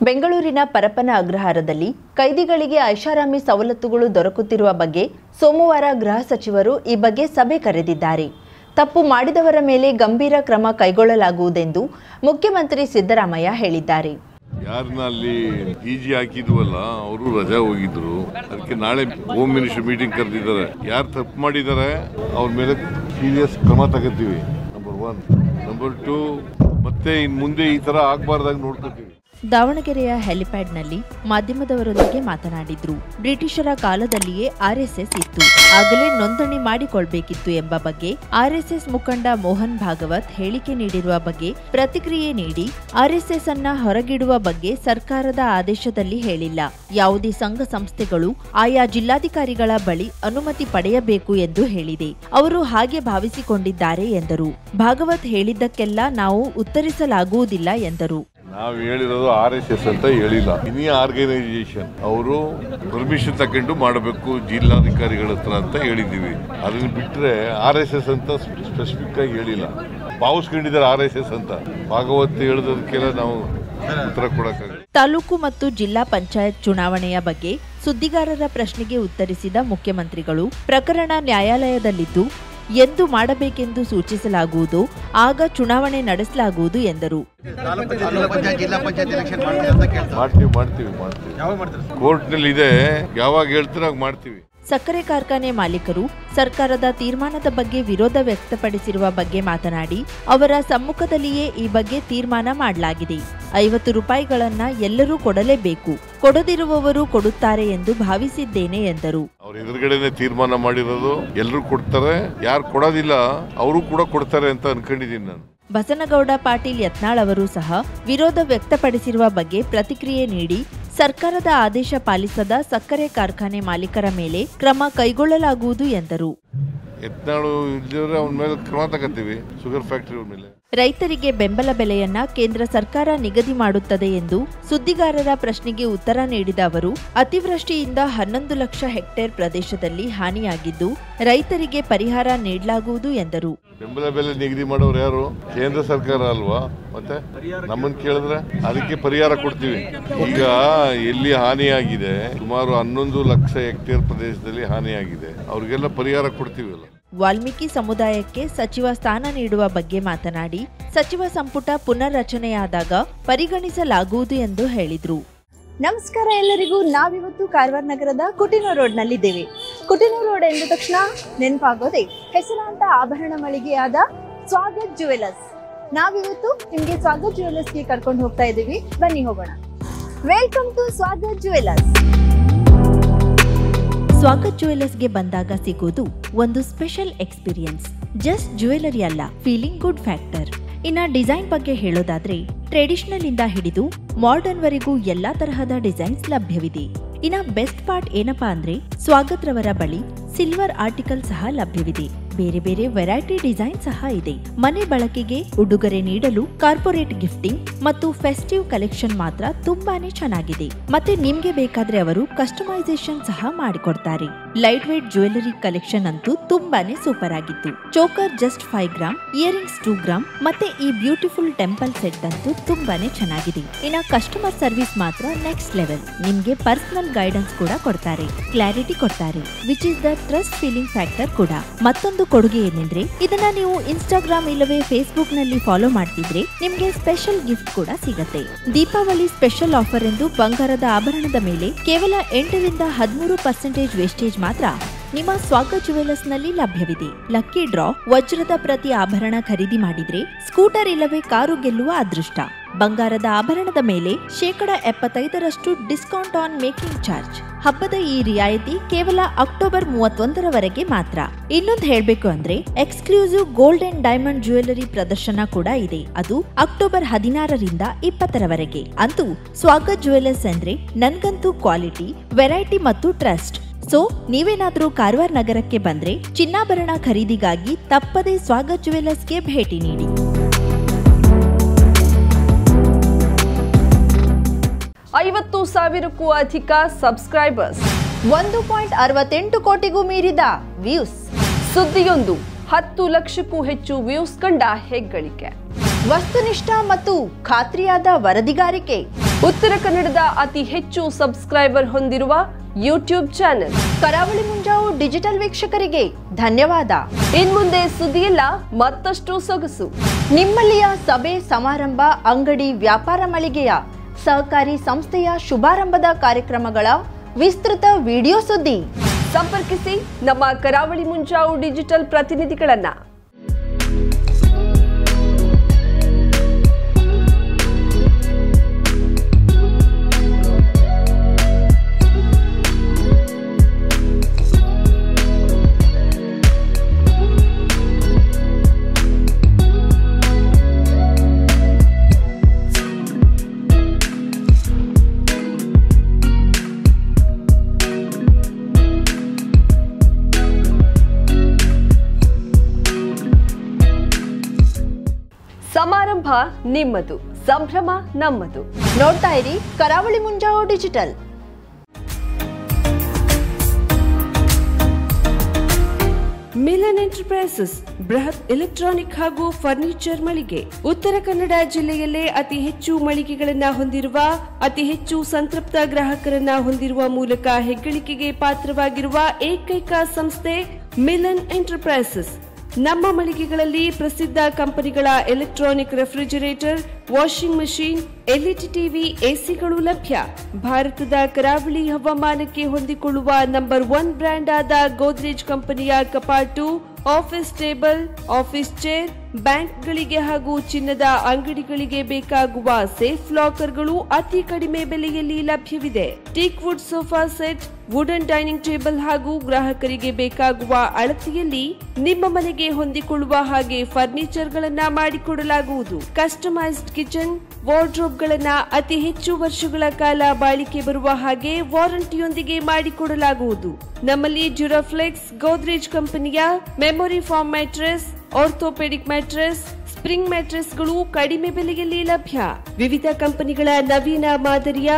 ಬೆಂಗಳೂರಿನ ಪರಪ್ಪನ ಅಗ್ರಹಾರದಲ್ಲಿ ಕೈದಿಗಳಿಗೆ ಐಷಾರಾಮಿ ಸವಲತ್ತುಗಳು ದೊರಕುತ್ತಿರುವ ಬಗ್ಗೆ ಸೋಮವಾರ ಗೃಹ ಸಚಿವರು ಈ ಬಗ್ಗೆ ಸಭೆ ಕರೆದಿದ್ದಾರೆ. ತಪ್ಪು ಮಾಡಿದವರ ಮೇಲೆ ಗಂಭೀರ ಕ್ರಮ ಕೈಗೊಳ್ಳಲಾಗುವುದೆಂದು ಮುಖ್ಯಮಂತ್ರಿ ಸಿದ್ದರಾಮಯ್ಯ ಹೇಳಿದ್ದಾರೆ. ಯಾರನ್ನಲ್ಲಿ ಈಜಿ ಹಾಕಿದ್ವಲ್ಲ ಅವರು ರಜಾ ಹೋಗಿದ್ರು. ಅದಕ್ಕೆ ನಾಳೆ ಹೋಮ್ ಮಿನಿಸ್ಟರ್ ಮೀಟಿಂಗ್ ಕರೆದಿದ್ದಾರೆ. ಯಾರು ತಪ್ಪು ಮಾಡಿದ್ದಾರೆ ಅವ್ರ ಮೇಲೆ ಸೀರಿಯಸ್ ಕ್ರಮ ತಗೋತೀವಿ. ನಂಬರ್ 1. ನಂಬರ್ 2, ಮತ್ತೆ ಇನ್ನು ಮುಂದೆ ಈ ತರ ಆಗಬಾರ್ದಾಗ ನೋಡ್ಕೋತೀವಿ. ದಾವಣಗೆರೆಯ ಹೆಲಿಪ್ಯಾಡ್ನಲ್ಲಿ ಮಾಧ್ಯಮದವರೊಂದಿಗೆ ಮಾತನಾಡಿದ್ರು. ಬ್ರಿಟಿಷರ ಕಾಲದಲ್ಲಿಯೇ ಆರ್ಎಸ್ಎಸ್ ಇತ್ತು, ಆಗಲೇ ನೋಂದಣಿ ಮಾಡಿಕೊಳ್ಬೇಕಿತ್ತು ಎಂಬ ಬಗ್ಗೆ ಆರ್ಎಸ್ಎಸ್ ಮುಖಂಡ ಮೋಹನ್ ಭಾಗವತ್ ಹೇಳಿಕೆ ನೀಡಿರುವ ಬಗ್ಗೆ ಪ್ರತಿಕ್ರಿಯೆ ನೀಡಿ, ಆರ್ಎಸ್ಎಸ್ ಅನ್ನ ಹೊರಗಿಡುವ ಬಗ್ಗೆ ಸರ್ಕಾರದ ಆದೇಶದಲ್ಲಿ ಹೇಳಿಲ್ಲ. ಯಾವುದೇ ಸಂಘ ಸಂಸ್ಥೆಗಳು ಆಯಾ ಜಿಲ್ಲಾಧಿಕಾರಿಗಳ ಬಳಿ ಅನುಮತಿ ಪಡೆಯಬೇಕು ಎಂದು ಹೇಳಿದೆ. ಅವರು ಹಾಗೆ ಭಾವಿಸಿಕೊಂಡಿದ್ದಾರೆ ಎಂದರು. ಭಾಗವತ್ ಹೇಳಿದ್ದಕ್ಕೆಲ್ಲ ನಾವು ಉತ್ತರಿಸಲಾಗುವುದಿಲ್ಲ ಎಂದರು. ನಾವು ಹೇಳಿರೋದು RSS ಅಂತ ಹೇಳಿಲ್ಲ. ಇನಿ ಆರ್ಗನೈಸೇಷನ್ ಅವರು ಪರ್ಮಿಷನ್ ತಗೊಂಡು ಮಾಡಬೇಕು ಜಿಲ್ಲಾಧಿಕಾರಿಗಳ ಹತ್ರ ಅಂತ ಹೇಳಿದ್ದೀವಿ. ಅದನ್ನ ಬಿಟ್ಟರೆ RSS ಅಂತ ಸ್ಪೆಸಿಫಿಕ್ ಆಗಿ ಹೇಳಿಲ್ಲ. ಭಾವಿಸ್ಕೊಂಡಿದ್ದಾರೆ RSS ಅಂತ. ಭಾಗವತ್ ಹೇಳಿದಕ್ಕೆಲ್ಲ ನಾವು ಉತ್ತರ ಕೊಡಕ್ಕಾಗಲ್ಲ. ತಾಲೂಕು ಮತ್ತು ಜಿಲ್ಲಾ ಪಂಚಾಯತ್ ಚುನಾವಣೆಯ ಬಗ್ಗೆ ಸುದ್ದಿಗಾರರ ಪ್ರಶ್ನೆಗೆ ಉತ್ತರಿಸಿದ ಮುಖ್ಯಮಂತ್ರಿಗಳು, ಪ್ರಕರಣ ನ್ಯಾಯಾಲಯದಲ್ಲಿದ್ದು ಎಂದು ಮಾಡಬೇಕೆಂದು ಸೂಚಿಸಲಾಗುವುದು, ಆಗ ಚುನಾವಣೆ ನಡೆಸಲಾಗುವುದು ಎಂದರು. ಮಾಡ್ತೀವಿ. ಕೋರ್ಟ್ನಲ್ಲಿ ಇದೆ, ಯಾವಾಗ ಹೇಳ್ತಾರೆ ಆಗ ಮಾಡ್ತೀವಿ. ಸಕ್ಕರೆ ಕಾರ್ಖಾನೆ ಮಾಲೀಕರು ಸರ್ಕಾರದ ತೀರ್ಮಾನದ ಬಗ್ಗೆ ವಿರೋಧ ವ್ಯಕ್ತಪಡಿಸಿರುವ ಬಗ್ಗೆ ಮಾತನಾಡಿ, ಅವರ ಸಮ್ಮುಖದಲ್ಲಿಯೇ ಈ ಬಗ್ಗೆ ತೀರ್ಮಾನ ಮಾಡಲಾಗಿದೆ. 50 ರೂಪಾಯಿಗಳನ್ನ ಎಲ್ಲರೂ ಕೊಡಲೇಬೇಕು, ಕೊಡದಿರುವವರು ಕೊಡುತ್ತಾರೆ ಎಂದು ಭಾವಿಸಿದ್ದೇನೆ ಎಂದರು. ಅವ್ರ ಎದುರುಗಡೆನೆ ತೀರ್ಮಾನ ಮಾಡಿರೋದು, ಎಲ್ಲರೂ ಕೊಡ್ತಾರೆ, ಯಾರು ಕೊಡೋದಿಲ್ಲ ಅವರು ಕೂಡ ಕೊಡ್ತಾರೆ ಅಂತ ಅನ್ಕೊಂಡಿದ್ದೀನಿ ನಾನು. ಬಸನಗೌಡ ಪಾಟೀಲ್ ಯತ್ನಾಳ್ ಅವರು ಸಹ ವಿರೋಧ ವ್ಯಕ್ತಪಡಿಸಿರುವ ಬಗ್ಗೆ ಪ್ರತಿಕ್ರಿಯೆ ನೀಡಿ, ಸರ್ಕಾರದ ಆದೇಶ ಪಾಲಿಸದ ಸಕ್ಕರೆ ಕಾರ್ಖಾನೆ ಮಾಲೀಕರ ಮೇಲೆ ಕ್ರಮ ಕೈಗೊಳ್ಳಲಾಗುವುದು ಎಂದರು. ಯತ್ನಾಳು ಇಲ್ಲದ್ರೆ ಅವನ ಮೇಲೆ ಕ್ರಮ ತಗೋತೀವಿ. ಶುಗರ್ ಫ್ಯಾಕ್ಟರಿ ಮೇಲೆ ರೈತರಿಗೆ ಬೆಂಬಲ ಬೆಲೆಯನ್ನ ಕೇಂದ್ರ ಸರ್ಕಾರ ನಿಗದಿ ಮಾಡುತ್ತದೆ ಎಂದು ಸುದ್ದಿಗಾರರ ಪ್ರಶ್ನೆಗೆ ಉತ್ತರ ನೀಡಿದ ಅವರು, ಅತಿವೃಷ್ಟಿಯಿಂದ 11 ಲಕ್ಷ ಹೆಕ್ಟೇರ್ ಪ್ರದೇಶದಲ್ಲಿ ಹಾನಿಯಾಗಿದ್ದು ರೈತರಿಗೆ ಪರಿಹಾರ ನೀಡಲಾಗುವುದು ಎಂದರು. ಬೆಂಬಲ ಬೆಲೆ ನಿಗದಿ ಮಾಡೋರು ಯಾರು? ಕೇಂದ್ರ ಸರ್ಕಾರ ಅಲ್ವಾ? ಮತ್ತೆ ನಮ್ಮನ್ನು ಕೇಳಿದ್ರೆ ಅದಕ್ಕೆ ಪರಿಹಾರ ಕೊಡ್ತೀವಿ. ಈಗ ಎಲ್ಲಿ ಹಾನಿಯಾಗಿದೆ, ಸುಮಾರು 11 ಲಕ್ಷ ಹೆಕ್ಟೇರ್ ಪ್ರದೇಶದಲ್ಲಿ ಹಾನಿಯಾಗಿದೆ, ಅವ್ರಿಗೆಲ್ಲ ಪರಿಹಾರ ಕೊಡ್ತೀವಲ್ಲ. ವಾಲ್ಮೀಕಿ ಸಮುದಾಯಕ್ಕೆ ಸಚಿವ ಸ್ಥಾನ ನೀಡುವ ಬಗ್ಗೆ ಮಾತನಾಡಿ, ಸಚಿವ ಸಂಪುಟ ಪುನರ್ರಚನೆಯಾದಾಗ ಪರಿಗಣಿಸಲಾಗುವುದು ಎಂದು ಹೇಳಿದ್ರು. ನಮಸ್ಕಾರ ಎಲ್ಲರಿಗೂ. ನಾವಿವತ್ತು ಕಾರವಾರ ನಗರದ ಕುಟಿನೂರ್ ರೋಡ್ ನಲ್ಲಿದ್ದೇವೆ. ಕುಟಿನೂರ್ ರೋಡ್ ಎಂದ ತಕ್ಷಣ ನೆನಪಾಗೋದೆ ಹೆಸರಾಂತ ಆಭರಣ ಮಳಿಗೆಯಾದ ಸ್ವಾಗತ್ ಜುವೆಲರ್ಸ್. ನಾವಿವತ್ತು ನಿಮ್ಗೆ ಸ್ವಾಗತ್ ಜುವೆಲರ್ಸ್ಗೆ ಕರ್ಕೊಂಡು ಹೋಗ್ತಾ ಇದ್ದೀವಿ. ಬನ್ನಿ ಹೋಗೋಣ. Welcome to Swagat Jewellers. ಸ್ವಾಗತ್ ಜುವೆಲರ್ಸ್ಗೆ ಬಂದಾಗ ಸಿಗೋದು ಒಂದು ಸ್ಪೆಷಲ್ ಎಕ್ಸ್ಪೀರಿಯನ್ಸ್. ಜಸ್ಟ್ ಜ್ಯುವೆಲರಿ ಅಲ್ಲ, ಫೀಲಿಂಗ್ ಗುಡ್ ಫ್ಯಾಕ್ಟರ್. ಇನ್ನ ಡಿಸೈನ್ ಬಗ್ಗೆ ಹೇಳೋದಾದ್ರೆ ಟ್ರೆಡಿಷನಲ್ ಇಂದ ಹಿಡಿದು ಮಾಡರ್ನ್ ವರೆಗೂ ಎಲ್ಲಾ ತರಹದ ಡಿಸೈನ್ಸ್ ಲಭ್ಯವಿದೆ. ಇನ್ನ ಬೆಸ್ಟ್ ಪಾರ್ಟ್ ಏನಪ್ಪಾ ಅಂದ್ರೆ ಸ್ವಾಗತ್ ರವರ ಬಳಿ ಸಿಲ್ವರ್ ಆರ್ಟಿಕಲ್ ಸಹ ಲಭ್ಯವಿದೆ. ಬೇರೆ ಬೇರೆ ವೆರೈಟಿ ಡಿಸೈನ್ ಸಹ ಇದೆ. ಮನೆ ಬಳಕೆಗೆ, ಉಡುಗೊರೆ ನೀಡಲು, ಕಾರ್ಪೊರೇಟ್ ಗಿಫ್ಟಿಂಗ್ ಮತ್ತು ಫೆಸ್ಟಿವ್ ಕಲೆಕ್ಷನ್ ಮಾತ್ರ ತುಂಬಾನೇ ಚೆನ್ನಾಗಿದೆ. ಮತ್ತೆ ನಿಮ್ಗೆ ಬೇಕಾದ್ರೆ ಅವರು ಕಸ್ಟಮೈಸೇಷನ್ ಸಹ ಮಾಡಿಕೊಡ್ತಾರೆ. ಲೈಟ್ ವೇಟ್ ಜ್ಯುವೆಲರಿ ಕಲೆಕ್ಷನ್ ಅಂತೂ ತುಂಬಾನೇ ಸೂಪರ್ ಆಗಿತ್ತು. Choker just 5 gram, earrings 2 gram, ಮತ್ತೆ ಈ ಬ್ಯೂಟಿಫುಲ್ ಟೆಂಪಲ್ ಸೆಟ್ ಅಂತೂ ತುಂಬಾನೇ ಚೆನ್ನಾಗಿದೆ. ಇನ್ನ ಕಸ್ಟಮರ್ ಸರ್ವಿಸ್ ಮಾತ್ರ ನೆಕ್ಸ್ಟ್ ಲೆವೆಲ್. ನಿಮ್ಗೆ ಪರ್ಸನಲ್ ಗೈಡೆನ್ಸ್ ಕೂಡ ಕೊಡ್ತಾರೆ, ಕ್ಲಾರಿಟಿ ಕೊಡ್ತಾರೆ, which is the trust feeling factor ಕೂಡ. ಮತ್ತೊಂದು ಕೊಡುಗೆ ಏನೆಂದ್ರೆ, ಇದನ್ನ ನೀವು ಇನ್ಸ್ಟಾಗ್ರಾಮ್ ಇಲ್ಲವೇ ಫೇಸ್ಬುಕ್ ನಲ್ಲಿ ಫಾಲೋ ಮಾಡ್ತಿದ್ರೆ ನಿಮ್ಗೆ ಸ್ಪೆಷಲ್ ಗಿಫ್ಟ್ ಕೂಡ ಸಿಗತ್ತೆ. ದೀಪಾವಳಿ ಸ್ಪೆಷಲ್ ಆಫರ್ ಎಂದು ಬಂಗಾರದ ಆಭರಣದ ಮೇಲೆ ಕೇವಲ 8 ರಿಂದ 13% ವೇಸ್ಟೇಜ್ ಮಾತ್ರ ನಿಮ್ಮ ಸ್ವಾಗತ್ ಜುವೆಲರ್ಸ್ ನಲ್ಲಿ ಲಭ್ಯವಿದೆ. ಲಕ್ಕಿ ಡ್ರಾ, ವಜ್ರದ ಪ್ರತಿ ಆಭರಣ ಖರೀದಿ ಮಾಡಿದ್ರೆ ಸ್ಕೂಟರ್ ಇಲ್ಲವೇ ಕಾರು ಗೆಲ್ಲುವ ಅದೃಷ್ಟ. ಬಂಗಾರದ ಆಭರಣದ ಮೇಲೆ 75% ಡಿಸ್ಕೌಂಟ್ ಆನ್ ಮೇಕಿಂಗ್ ಚಾರ್ಜ್. ಹಬ್ಬದ ಈ ರಿಯಾಯಿತಿ ಕೇವಲ ಅಕ್ಟೋಬರ್ 31ರವರೆಗೆ ಮಾತ್ರ. ಇನ್ನೊಂದು ಹೇಳ್ಬೇಕು ಅಂದ್ರೆ exclusive gold and diamond jewellery ಪ್ರದರ್ಶನ ಕೂಡ ಇದೆ. ಅದು ಅಕ್ಟೋಬರ್ 16ರಿಂದ 20ರವರೆಗೆ. ಅಂತೂ ಸ್ವಾಗತ್ ಜುವೆಲರ್ಸ್ ಅಂದ್ರೆ ನನ್ಗಂತೂ ಕ್ವಾಲಿಟಿ, ವೆರೈಟಿ ಮತ್ತು ಟ್ರಸ್ಟ್. ಸೊ ನೀವೇನಾದ್ರೂ ಕಾರವಾರ ನಗರಕ್ಕೆ ಬಂದ್ರೆ ಚಿನ್ನಾಭರಣ ಖರೀದಿಗಾಗಿ ತಪ್ಪದೇ ಸ್ವಾಗತ್ ಜುವೆಲರ್ಸ್ಗೆ ಭೇಟಿ ನೀಡಿ. 50,000ಕ್ಕೂ ಅಧಿಕ ಸಬ್ಸ್ಕ್ರೈಬರ್ಸ್, 1.68 ಕೋಟಿಗೂ ಮೀರಿದ ವ್ಯೂಸ್. ಸುದ್ದಿಯೊಂದು 10 ಲಕ್ಷಕ್ಕೂ ಹೆಚ್ಚು ವ್ಯೂಸ್ ಕಂಡ ಹೆಗ್ಗಳಿಕೆ. ವಸ್ತುನಿಷ್ಠ ಮತ್ತು ಖಾತ್ರಿಯಾದ ವರದಿಗಾರಿಕೆ. ಉತ್ತರ ಕನ್ನಡದ ಅತಿ ಹೆಚ್ಚು ಸಬ್ಸ್ಕ್ರೈಬರ್ ಹೊಂದಿರುವ ಯೂಟ್ಯೂಬ್ ಚಾನೆಲ್ ಕರಾವಳಿ ಮುಂಜಾವು ಡಿಜಿಟಲ್ ವೀಕ್ಷಕರಿಗೆ ಧನ್ಯವಾದ. ಇನ್ಮುಂದೆ ಸುದ್ದಿಯಿಲ್ಲ, ಮತ್ತಷ್ಟು ಸೊಗಸು. ನಿಮ್ಮಲ್ಲಿಯ ಸಭೆ ಸಮಾರಂಭ, ಅಂಗಡಿ, ವ್ಯಾಪಾರ ಮಳಿಗೆಯ ಸಹಕಾರಿ ಸಂಸ್ಥೆಯ ಶುಭಾರಂಭದ ಕಾರ್ಯಕ್ರಮಗಳ ವಿಸ್ತೃತ ವಿಡಿಯೋ ಸುದ್ದಿ. ಸಂಪರ್ಕಿಸಿ ನಮ್ಮ ಕರಾವಳಿ ಮುಂಜಾವು ಡಿಜಿಟಲ್ ಪ್ರತಿನಿಧಿಗಳನ್ನ. ಸಮಾರಂಭ ನಿಮ್ಮದು, ಸಂಭ್ರಮ ನಮ್ಮದು. ನೋಡ್ತಾ ಇರಿ ಕರಾವಳಿ ಮುಂಜಾವು ಡಿಜಿಟಲ್. ಮಿಲನ್ ಎಂಟರ್ಪ್ರೈಸಸ್ ಬೃಹತ್ ಎಲೆಕ್ಟ್ರಾನಿಕ್ ಹಾಗೂ ಫರ್ನಿಚರ್ ಮಳಿಗೆ. ಉತ್ತರ ಕನ್ನಡ ಜಿಲ್ಲೆಯಲ್ಲೇ ಅತಿ ಹೆಚ್ಚು ಮಳಿಗೆಗಳನ್ನ ಹೊಂದಿರುವ, ಅತಿ ಹೆಚ್ಚು ಸಂತೃಪ್ತ ಗ್ರಾಹಕರನ್ನ ಹೊಂದಿರುವ ಮೂಲಕ ಹೆಗ್ಗಳಿಕೆಗೆ ಪಾತ್ರವಾಗಿರುವ ಏಕೈಕ ಸಂಸ್ಥೆ ಮಿಲನ್ ಎಂಟರ್ಪ್ರೈಸಸ್. ನಮ್ಮ ಮಳಿಗೆಗಳಲ್ಲಿ ಪ್ರಸಿದ್ಧ ಕಂಪನಿಗಳ electronic refrigerator, washing machine, LED TV, ಎಸಿಗಳು ಲಭ್ಯ. ಭಾರತದ ಕರಾವಳಿ ಹವಾಮಾನಕ್ಕೆ ಹೊಂದಿಕೊಳ್ಳುವ ನಂಬರ್ 1 ಬ್ರ್ಯಾಂಡ್ ಆದ ಗೋದ್ರೇಜ್ ಕಂಪನಿಯ ಕಪಾಟು, ಆಫೀಸ್ ಟೇಬಲ್, ಆಫೀಸ್ ಚೇರ್, ಬ್ಯಾಂಕ್ಗಳಿಗೆ ಹಾಗೂ ಚಿನ್ನದ ಅಂಗಡಿಗಳಿಗೆ ಬೇಕಾಗುವ ಸೇಫ್ ಲಾಕರ್ಗಳು ಅತಿ ಕಡಿಮೆ ಬೆಲೆಯಲ್ಲಿ ಲಭ್ಯವಿದೆ. Teak wood sofa set, wooden dining table ಹಾಗೂ ಗ್ರಾಹಕರಿಗೆ ಬೇಕಾಗುವ ಅಳತೆಯಲ್ಲಿ ನಿಮ್ಮ ಮನೆಗೆ ಹೊಂದಿಕೊಳ್ಳುವ ಹಾಗೆ ಫರ್ನಿಚರ್ ಗಳನ್ನ ಮಾಡಿಕೊಡಲಾಗುವುದು. ಕಸ್ಟಮೈಸ್ಡ್ ಕಿಚನ್, ವಾರ್ಡ್ರೋಬ್ ಗಳನ್ನ ಅತಿ ಹೆಚ್ಚು ವರ್ಷಗಳ ಕಾಲ ಬಾಳಿಕೆ ಬರುವ ಹಾಗೆ ವಾರಂಟಿಯೊಂದಿಗೆ ಮಾಡಿಕೊಡಲಾಗುವುದು. ನಮ್ಮಲ್ಲಿ ಡ್ಯೂರಾಫ್ಲೆಕ್ಸ್, ಗೋದ್ರೇಜ್ ಕಂಪನಿಯ memory foam mattress, orthopaedic mattress, spring ಮ್ಯಾಟ್ರೆಸ್ಗಳು ಕಡಿಮೆ ಬೆಲೆಯಲ್ಲಿ ಲಭ್ಯ. ವಿವಿಧ ಕಂಪನಿಗಳ ನವೀನ ಮಾದರಿಯ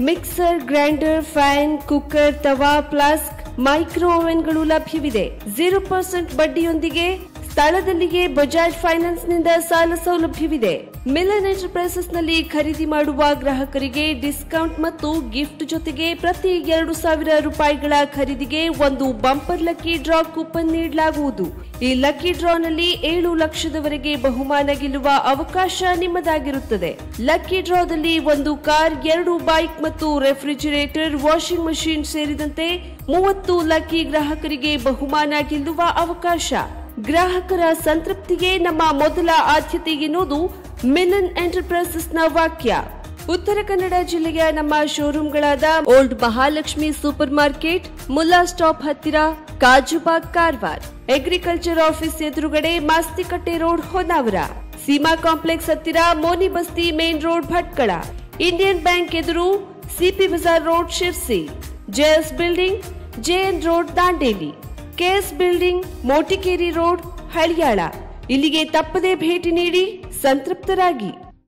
mixer, grinder, fan, cooker, tawa, flask, micro ಓವೆನ್ಗಳು ಲಭ್ಯವಿದೆ. 0% ಬಡ್ಡಿಯೊಂದಿಗೆ ಸ್ಥಳದಲ್ಲಿಯೇ ಬಜಾಜ್ ಫೈನಾನ್ಸ್ ನಿಂದ ಸಾಲ ಸೌಲಭ್ಯವಿದೆ. ಮಿಲನ್ ಎಂಟರ್ಪ್ರೈಸಸ್ ನಲ್ಲಿ ಖರೀದಿ ಮಾಡುವ ಗ್ರಾಹಕರಿಗೆ ಡಿಸ್ಕೌಂಟ್ ಮತ್ತು ಗಿಫ್ಟ್ ಜೊತೆಗೆ ಪ್ರತಿ 2,000 ರೂಪಾಯಿಗಳ ಖರೀದಿಗೆ ಒಂದು ಬಂಪರ್ ಲಕ್ಕಿ ಡ್ರಾ ಕೂಪನ್ ನೀಡಲಾಗುವುದು. ಈ ಲಕ್ಕಿ ಡ್ರಾನಲ್ಲಿ 7 ಲಕ್ಷದವರೆಗೆ ಬಹುಮಾನ ಗೆಲ್ಲುವ ಅವಕಾಶ ನಿಮ್ಮದಾಗಿರುತ್ತದೆ. ಲಕ್ಕಿ ಡ್ರಾದಲ್ಲಿ 1 ಕಾರ್, 2 ಬೈಕ್ ಮತ್ತು ರೆಫ್ರಿಜರೇಟರ್, ವಾಷಿಂಗ್ ಮಷೀನ್ ಸೇರಿದಂತೆ 30 ಲಕ್ಕಿ ಗ್ರಾಹಕರಿಗೆ ಬಹುಮಾನ ಗೆಲ್ಲುವ ಅವಕಾಶ. ಗ್ರಾಹಕರ ಸಂತೃಪ್ತಿಗೆ ನಮ್ಮ ಮೊದಲ ಆದ್ಯತೆ ಎನ್ನುವುದು ಮಿಲನ್ ಎಂಟರ್ಪ್ರೈಸಸ್ ನ ವಾಕ್ಯ. ಉತ್ತರ ಕನ್ನಡ ಜಿಲ್ಲೆಯ ನಮ್ಮ ಶೋರೂಮ್ಗಳಾದ old Mahalakshmi super market, Mulla stop ಹತ್ತಿರ, ಕಾಜುಬಾಗ್, ಕಾರವಾರ, ಅಗ್ರಿಕಲ್ಚರ್ ಆಫೀಸ್ ಎದುರುಗಡೆ, ಮಾಸ್ತಿಕಟ್ಟೆ ರೋಡ್, ಹೊನ್ನಾವರ, ಸೀಮಾ ಕಾಂಪ್ಲೆಕ್ಸ್ ಹತ್ತಿರ, Moni Basti main road, Bhatkal, Indian bank ಎದುರು, CP Bazar road, Sirsi, JS building, JN road, Dandeli, KS building, Motikeri road, Haliyal. ಇಲ್ಲಿಗೆ ತಪ್ಪದೇ ಭೇಟಿ ನೀಡಿ ಸಂತೃಪ್ತರಾಗಿ.